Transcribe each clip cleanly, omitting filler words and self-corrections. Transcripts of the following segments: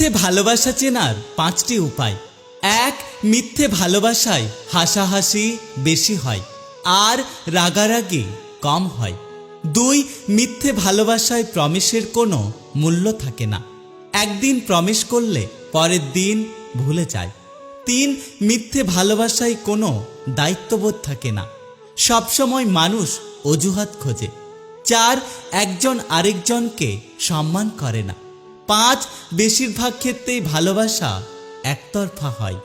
মিথ্যে ভালোবাসা চেনার 5টি উপায়। 1. মিথ্যে ভালোবাসায় হাসাহাসি বেশি হয় আর রাগারাগি কম হয়। 2. মিথ্যে ভালোবাসায় প্রমিসের কোনো মূল্য থাকে না, একদিন প্রমিস করলে পরের দিন ভুলে যায়। 3. মিথ্যে ভালোবাসায় কোনো দায়িত্ববোধ থাকে না, সবসময় মানুষ অজুহাত খোঁজে। 4. একজন আরেকজনকে সম্মান করে না। 5. বেশিরভাগ ক্ষেত্রেই ভালোবাসা একতরফা হয়।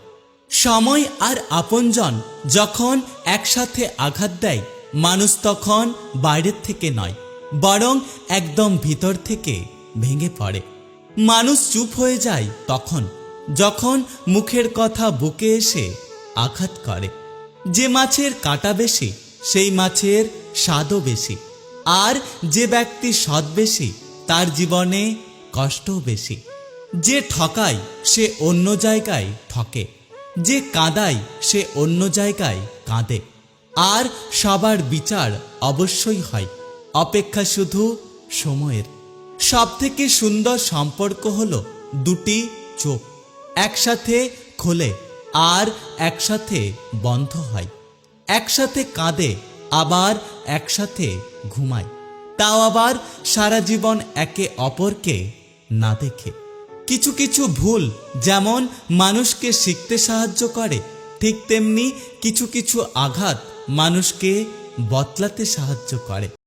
সময় আর আপনজন যখন একসাথে আঘাত দেয়, মানুষ তখন বাইরের থেকে নয়, বরং একদম ভিতর থেকে ভেঙে পড়ে। মানুষ চুপ হয়ে যায় তখন যখন মুখের কথা বুকে এসে আঘাত করে। যে মাছের কাঁটা বেশি সেই মাছের স্বাদও বেশি, আর যে ব্যক্তি সৎ বেশি তার জীবনে কষ্টও বেশি। যে ঠকায় সে অন্য জায়গায় ঠকে, যে কাঁদায় সে অন্য জায়গায় কাঁদে। আর সবার বিচার অবশ্যই হয়, অপেক্ষা শুধু সময়ের। সবথেকে সুন্দর সম্পর্ক হলো দুটি চোখ একসাথে খোলে আর একসাথে বন্ধ হয়, একসাথে কাঁদে আবার একসাথে ঘুমায়, তাও আবার সারা জীবন একে অপরকে না দেখে। কিছু কিছু ভুল যেমন মানুষকে শিখতে সাহায্য করে, ঠিক তেমনি কিছু কিছু আঘাত মানুষকে বদলাতে সাহায্য করে।